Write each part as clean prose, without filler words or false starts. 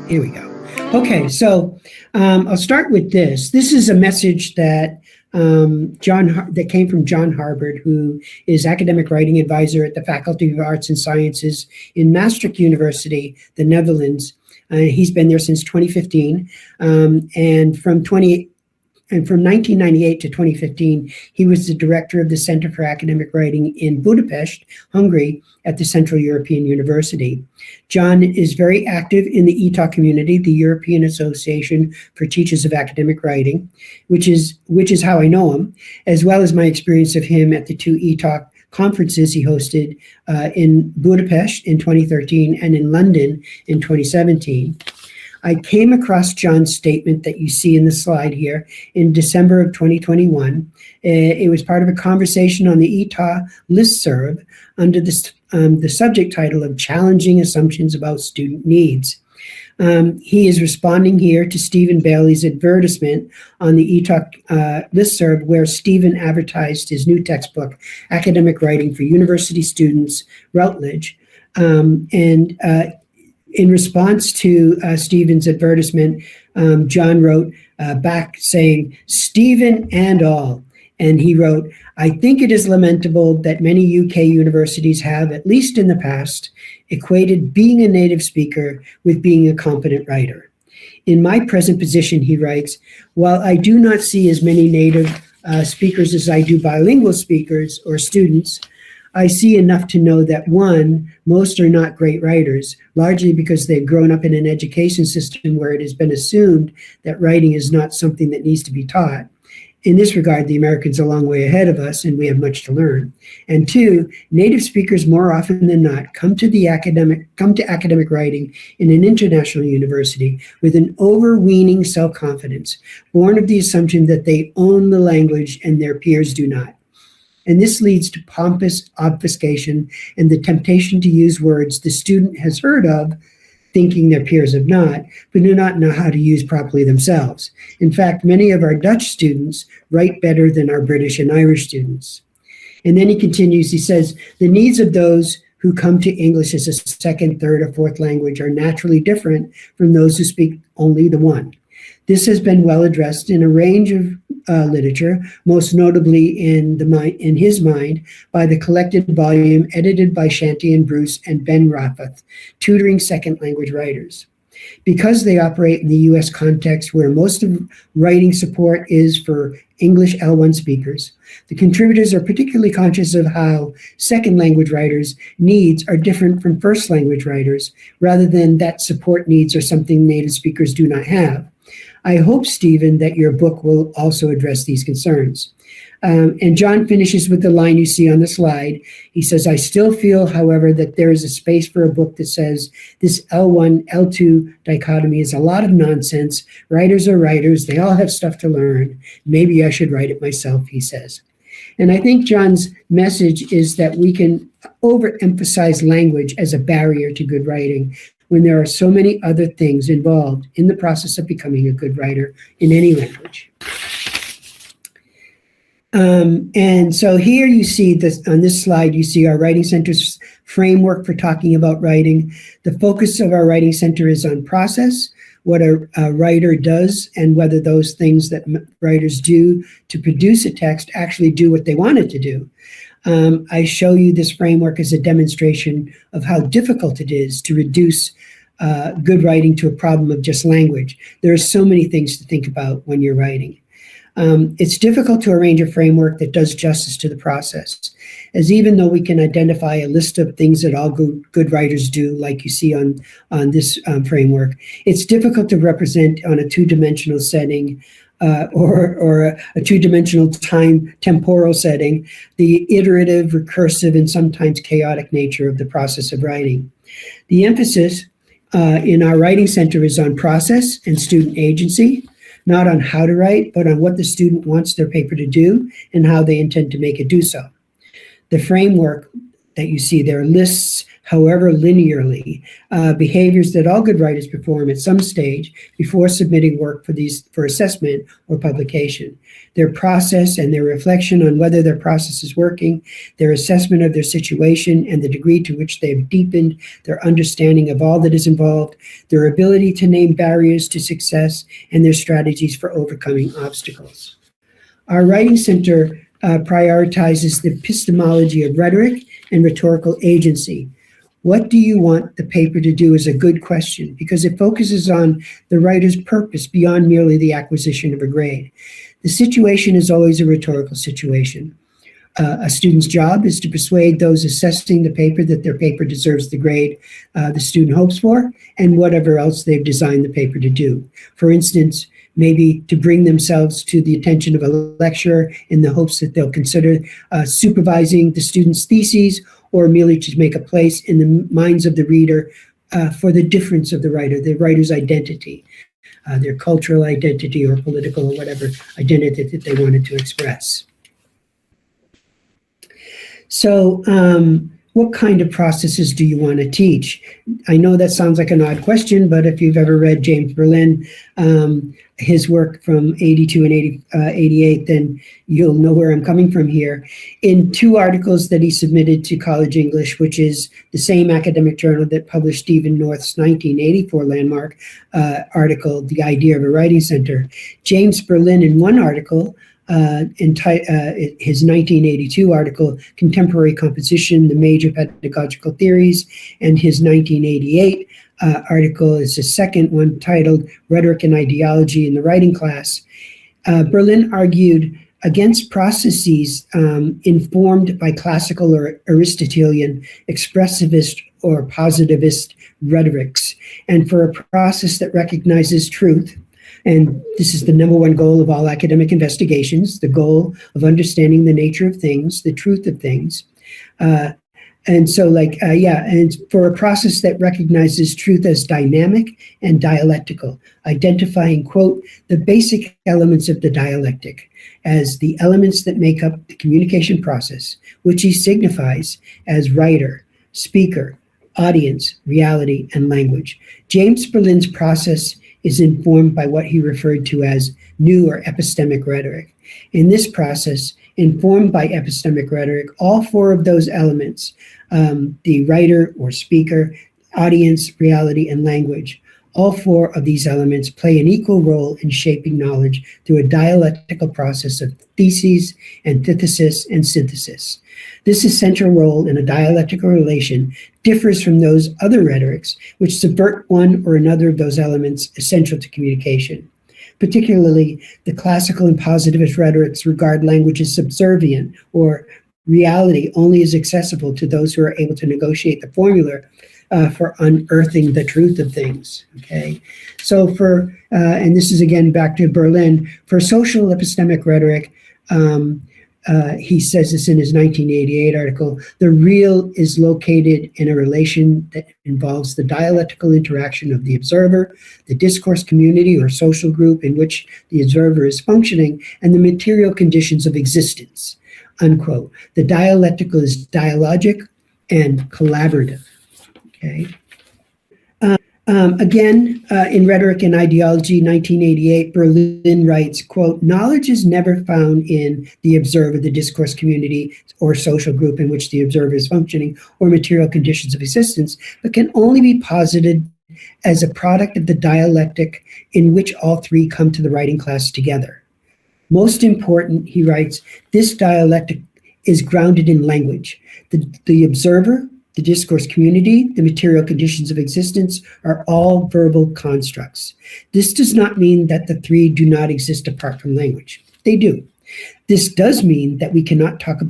Here we go. Okay, so I'll start with this. This is a message that that came from John Harbert, who is academic writing advisor at the Faculty of Arts and Sciences in Maastricht University, the Netherlands. He's been there since 2015, and from 1998 to 2015, he was the director of the Center for Academic Writing in Budapest, Hungary, at the Central European University. John is very active in the ETAW community, the European Association for Teachers of Academic Writing, which is how I know him, as well as my experience of him at the two ETAW conferences he hosted in Budapest in 2013 and in London in 2017. I came across John's statement that you see in the slide here in December of 2021. It was part of a conversation on the ETAW listserv under the subject title of Challenging Assumptions About Student Needs. He is responding here to Stephen Bailey's advertisement on the ETAW listserv, where Stephen advertised his new textbook, Academic Writing for University Students, Routledge. In response to Stephen's advertisement, John wrote back saying, "Stephen and all." And he wrote, "I think it is lamentable that many UK universities have, at least in the past, equated being a native speaker with being a competent writer. In my present position," he writes, "while I do not see as many native speakers as I do bilingual speakers or students, I see enough to know that, one, most are not great writers, largely because they've grown up in an education system where it has been assumed that writing is not something that needs to be taught. In this regard, the Americans are a long way ahead of us, and we have much to learn. And two, native speakers more often than not come to academic writing in an international university with an overweening self-confidence, born of the assumption that they own the language and their peers do not. And this leads to pompous obfuscation and the temptation to use words the student has heard of, thinking their peers have not, but do not know how to use properly themselves. In fact, many of our Dutch students write better than our British and Irish students." And then he continues, he says, "The needs of those who come to English as a second, third, or fourth language are naturally different from those who speak only the one. This has been well addressed in a range of literature, most notably in his mind by the collected volume edited by Shanti and Bruce and Ben Rafath, Tutoring Second Language Writers. Because they operate in the US context where most of writing support is for English L1 speakers, the contributors are particularly conscious of how second language writers' needs are different from first language writers, rather than that support needs are something native speakers do not have. I hope, Stephen, that your book will also address these concerns." And John finishes with the line you see on the slide. He says, "I still feel, however, that there is a space for a book that says this L1, L2 dichotomy is a lot of nonsense. Writers are writers. They all have stuff to learn. Maybe I should write it myself," he says. And I think John's message is that we can overemphasize language as a barrier to good writing, when there are so many other things involved in the process of becoming a good writer in any language. And so here you see this, on this slide, you see our Writing Center's framework for talking about writing. The focus of our Writing Center is on process, what a writer does, and whether those things that writers do to produce a text actually do what they want it to do. I show you this framework as a demonstration of how difficult it is to reduce good writing to a problem of just language. There are so many things to think about when you're writing. It's difficult to arrange a framework that does justice to the process, as even though we can identify a list of things that all good writers do, like you see on this framework, it's difficult to represent on a two-dimensional setting or a two-dimensional temporal setting, the iterative, recursive, and sometimes chaotic nature of the process of writing. The emphasis in our Writing Center is on process and student agency, not on how to write, but on what the student wants their paper to do and how they intend to make it do so. The framework that you see there lists however linearly, behaviors that all good writers perform at some stage before submitting work for assessment or publication. Their process and their reflection on whether their process is working, their assessment of their situation and the degree to which they have deepened their understanding of all that is involved, their ability to name barriers to success, and their strategies for overcoming obstacles. Our Writing Center prioritizes the epistemology of rhetoric and rhetorical agency. What do you want the paper to do is a good question because it focuses on the writer's purpose beyond merely the acquisition of a grade. The situation is always a rhetorical situation. A student's job is to persuade those assessing the paper that their paper deserves the grade the student hopes for and whatever else they've designed the paper to do. For instance, maybe to bring themselves to the attention of a lecturer in the hopes that they'll consider supervising the student's theses, or merely to make a place in the minds of the reader for the difference of the writer's identity, their cultural identity or political or whatever identity that they wanted to express. So what kind of processes do you want to teach? I know that sounds like an odd question, but if you've ever read James Berlin, his work from 82 and 88, then you'll know where I'm coming from here. In 2 articles that he submitted to College English, which is the same academic journal that published Stephen North's 1984 landmark article, The Idea of a Writing Center, James Berlin in one article, his 1982 article, Contemporary Composition, the Major Pedagogical Theories, and his 1988 article is the second one, titled Rhetoric and Ideology in the Writing Class. Berlin argued against processes informed by classical or Aristotelian expressivist or positivist rhetorics, and for a process that recognizes truth. And this is the number one goal of all academic investigations, the goal of understanding the nature of things, the truth of things. And for a process that recognizes truth as dynamic and dialectical, identifying, quote, the basic elements of the dialectic as the elements that make up the communication process, which he signifies as writer, speaker, audience, reality, and language. James Berlin's process is informed by what he referred to as new or epistemic rhetoric. In this process, informed by epistemic rhetoric, all 4 of those elements, the writer or speaker, audience, reality, and language, all 4 of these elements play an equal role in shaping knowledge through a dialectical process of theses, antithesis, and synthesis. This essential role in a dialectical relation differs from those other rhetorics which subvert one or another of those elements essential to communication. Particularly, the classical and positivist rhetorics regard language as subservient, or reality only is accessible to those who are able to negotiate the formula for unearthing the truth of things. Okay, so and this is again back to Berlin, for social epistemic rhetoric, he says this in his 1988 article, the real is located in a relation that involves the dialectical interaction of the observer, the discourse community or social group in which the observer is functioning, and the material conditions of existence, unquote. The dialectical is dialogic and collaborative, okay? In Rhetoric and Ideology, 1988, Berlin writes, quote, knowledge is never found in the observer, the discourse community, or social group in which the observer is functioning, or material conditions of existence, but can only be posited as a product of the dialectic in which all 3 come to the writing class together. Most important, he writes, this dialectic is grounded in language. The observer, the discourse community, the material conditions of existence are all verbal constructs. This does not mean that the 3 do not exist apart from language. They do. This does mean that we cannot talk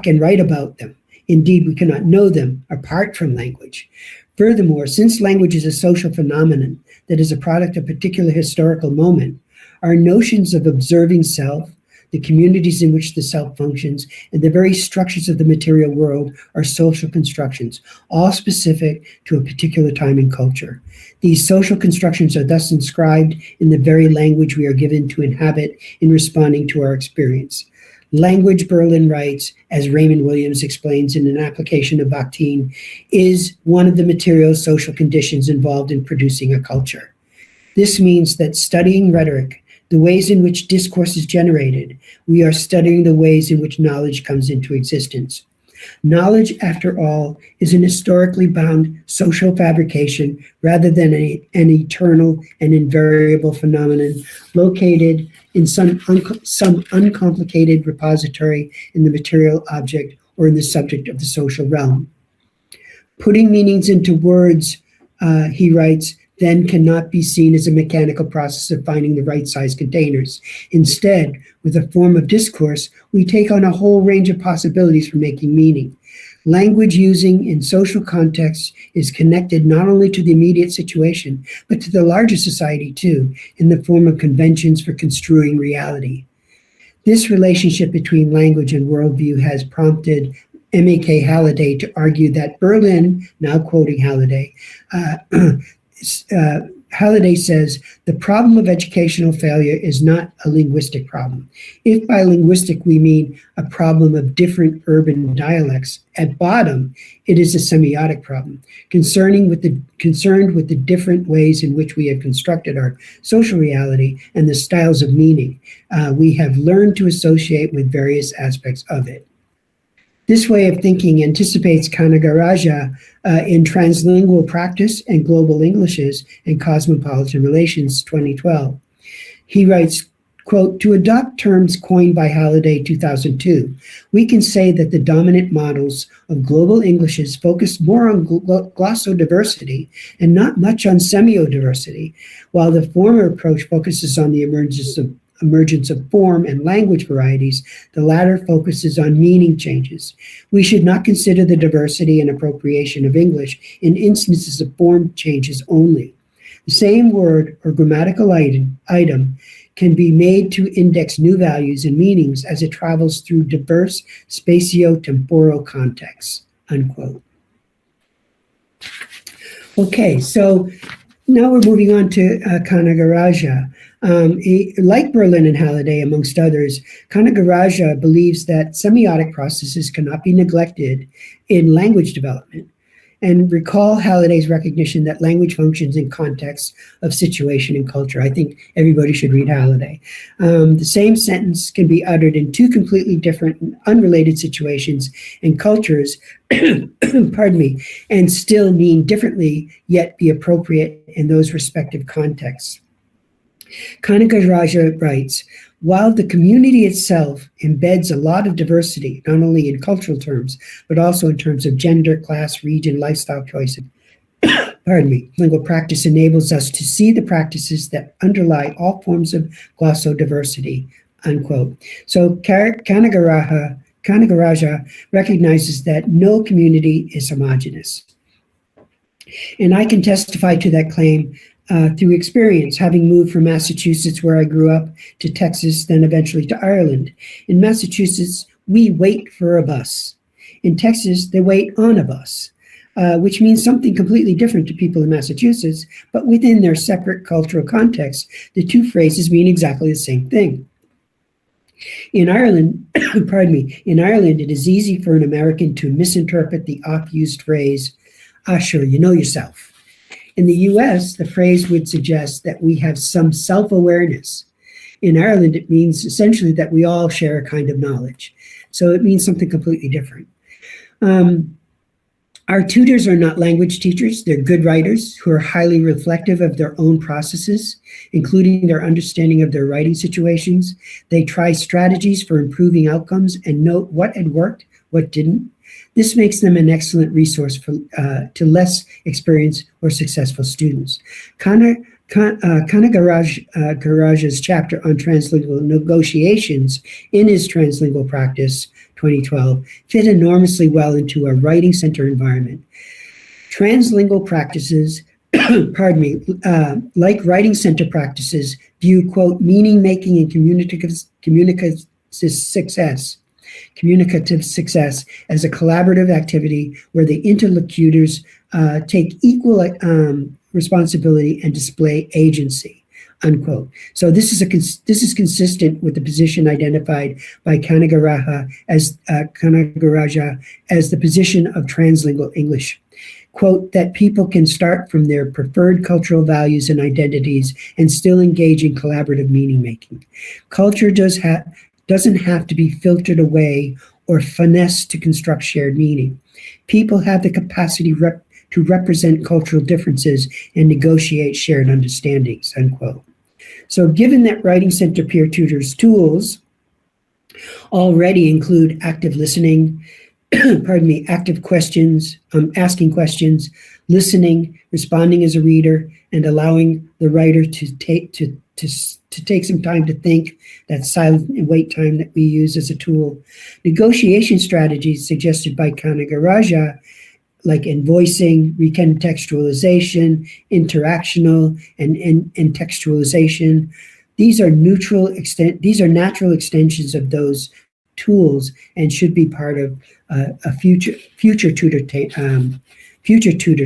and write about them. Indeed, we cannot know them apart from language. Furthermore, since language is a social phenomenon that is a product of a particular historical moment, our notions of observing self, the communities in which the self functions, and the very structures of the material world are social constructions, all specific to a particular time and culture. These social constructions are thus inscribed in the very language we are given to inhabit in responding to our experience. Language, Berlin writes, as Raymond Williams explains in an application of Bakhtin, is one of the material social conditions involved in producing a culture. This means that studying rhetoric, the ways in which discourse is generated, we are studying the ways in which knowledge comes into existence. Knowledge, after all, is an historically bound social fabrication rather than an eternal and invariable phenomenon located in some uncomplicated repository in the material object or in the subject of the social realm. Putting meanings into words, he writes, then cannot be seen as a mechanical process of finding the right size containers. Instead, with a form of discourse, we take on a whole range of possibilities for making meaning. Language using in social contexts is connected not only to the immediate situation, but to the larger society too, in the form of conventions for construing reality. This relationship between language and worldview has prompted M.A.K. Halliday to argue that Berlin, now quoting Halliday, Halliday says, the problem of educational failure is not a linguistic problem. If by linguistic we mean a problem of different urban dialects, at bottom, it is a semiotic problem, concerned with the different ways in which we have constructed our social reality and the styles of meaning we have learned to associate with various aspects of it. This way of thinking anticipates Kanagaraja in Translingual Practice and Global Englishes and Cosmopolitan Relations, 2012. He writes, quote, to adopt terms coined by Halliday 2002, we can say that the dominant models of global Englishes focus more on glossodiversity and not much on semiodiversity, while the former approach focuses on the emergence of form and language varieties, the latter focuses on meaning changes. We should not consider the diversity and appropriation of English in instances of form changes only. The same word or grammatical item can be made to index new values and meanings as it travels through diverse spatio-temporal contexts, unquote. Okay, so now we're moving on to Kanagaraja. Like Berlin and Halliday, amongst others, Kanagaraja believes that semiotic processes cannot be neglected in language development. And recall Halliday's recognition that language functions in context of situation and culture. I think everybody should read Halliday. The same sentence can be uttered in two completely different and unrelated situations and cultures, pardon me, and still mean differently, yet be appropriate in those respective contexts. Kanagaraja writes, while the community itself embeds a lot of diversity, not only in cultural terms, but also in terms of gender, class, region, lifestyle choices, lingual practice enables us to see the practices that underlie all forms of glossodiversity, unquote. So Kanagaraja recognizes that no community is homogeneous. And I can testify to that claim through experience, having moved from Massachusetts, where I grew up, to Texas, then eventually to Ireland. In Massachusetts, we wait for a bus. In Texas, they wait on a bus, which means something completely different to people in Massachusetts, but within their separate cultural context, the two phrases mean exactly the same thing. In Ireland, in Ireland, it is easy for an American to misinterpret the oft-used phrase, sure, you know yourself. In the US, the phrase would suggest that we have some self-awareness. In Ireland, it means essentially that we all share a kind of knowledge. So it means something completely different. Our tutors are not language teachers. They're good writers who are highly reflective of their own processes, including their understanding of their writing situations. They try strategies for improving outcomes and note what had worked, what didn't. This makes them an excellent resource to less experienced or successful students. Kanagaraja's chapter on translingual negotiations in his Translingual Practice 2012 fit enormously well into a writing center environment. Translingual practices, like writing center practices, view, quote, meaning-making and communicative success as a collaborative activity where the interlocutors take equal responsibility and display agency, unquote. So this is consistent with the position identified by Kanagaraja as the position of translingual English. Quote, that people can start from their preferred cultural values and identities and still engage in collaborative meaning making. Culture doesn't have to be filtered away or finessed to construct shared meaning. People have the capacity to represent cultural differences and negotiate shared understandings, unquote. So given that Writing Center peer tutors tools already include active listening, active questions, asking questions, listening, responding as a reader, and allowing the writer to take some time to think, that silent and wait time that we use as a tool. Negotiation strategies suggested by Kanagaraja, like invoicing, recontextualization, interactional, and textualization. These are natural extensions of those tools and should be part of a future tutor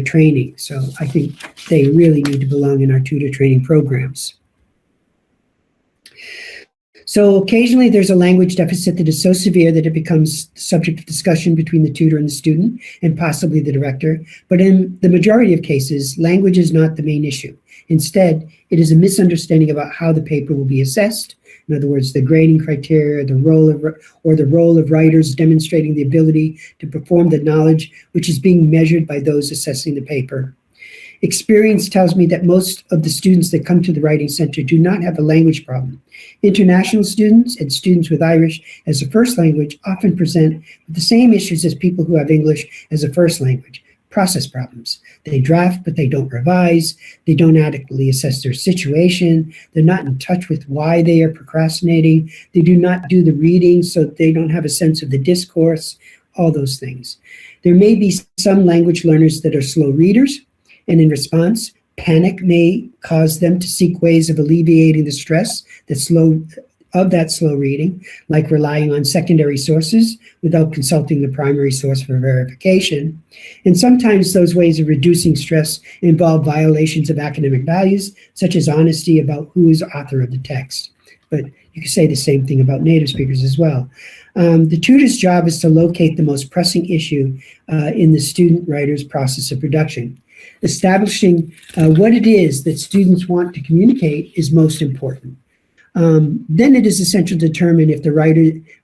training. So I think they really need to belong in our tutor training programs. So occasionally there's a language deficit that is so severe that it becomes subject of discussion between the tutor and the student and possibly the director. But in the majority of cases, language is not the main issue. Instead, it is a misunderstanding about how the paper will be assessed. In other words, the grading criteria, the role of writers demonstrating the ability to perform the knowledge which is being measured by those assessing the paper. Experience tells me that most of the students that come to the Writing Center do not have a language problem. International students and students with Irish as a first language often present with the same issues as people who have English as a first language. Process problems. They draft, but they don't revise. They don't adequately assess their situation. They're not in touch with why they are procrastinating. They do not do the reading, so they don't have a sense of the discourse, all those things. There may be some language learners that are slow readers, and in response, panic may cause them to seek ways of alleviating the stress that slow reading, like relying on secondary sources without consulting the primary source for verification. And sometimes those ways of reducing stress involve violations of academic values, such as honesty about who is author of the text. But you can say the same thing about native speakers as well. The tutor's job is to locate the most pressing issue in the student writer's process of production. Establishing what it is that students want to communicate is most important. Then it is essential to determine if the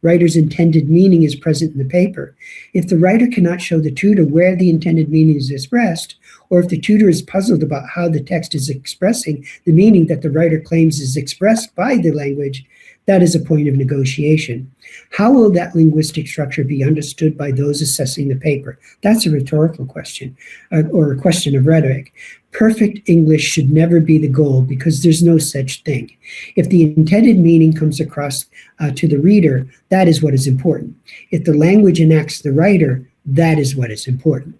writer's intended meaning is present in the paper. If the writer cannot show the tutor where the intended meaning is expressed, or if the tutor is puzzled about how the text is expressing the meaning that the writer claims is expressed by the language, that is a point of negotiation. How will that linguistic structure be understood by those assessing the paper? That's a rhetorical question, or a question of rhetoric. Perfect English should never be the goal because there's no such thing. If the intended meaning comes across to the reader, that is what is important. If the language enacts the writer, that is what is important.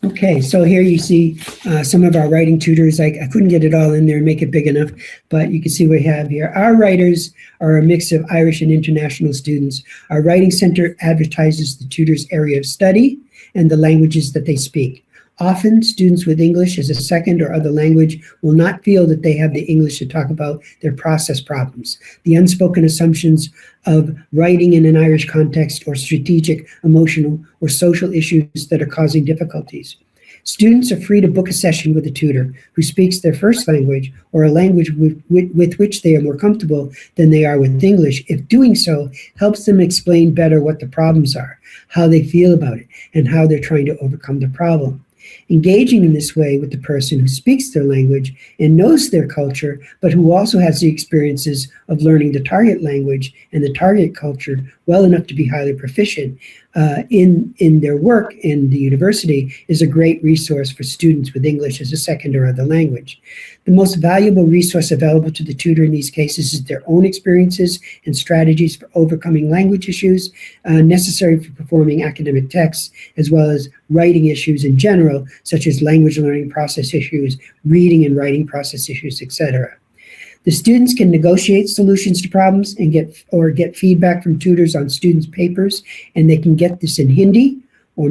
Okay, so here you see some of our writing tutors. I couldn't get it all in there and make it big enough, but you can see what we have here. Our writers are a mix of Irish and international students. Our Writing Center advertises the tutor's area of study and the languages that they speak. Often, students with English as a second or other language will not feel that they have the English to talk about their process problems, the unspoken assumptions of writing in an Irish context, or strategic, emotional, or social issues that are causing difficulties. Students are free to book a session with a tutor who speaks their first language or a language with which they are more comfortable than they are with English, if doing so helps them explain better what the problems are, how they feel about it, and how they're trying to overcome the problem. Engaging in this way with the person who speaks their language and knows their culture, but who also has the experiences of learning the target language and the target culture well enough to be highly proficient in their work in the university, is a great resource for students with English as a second or other language. The most valuable resource available to the tutor in these cases is their own experiences and strategies for overcoming language issues necessary for performing academic texts, as well as writing issues in general, such as language learning process issues, reading and writing process issues, etc. The students can negotiate solutions to problems and get feedback from tutors on students' papers, and they can get this in Hindi or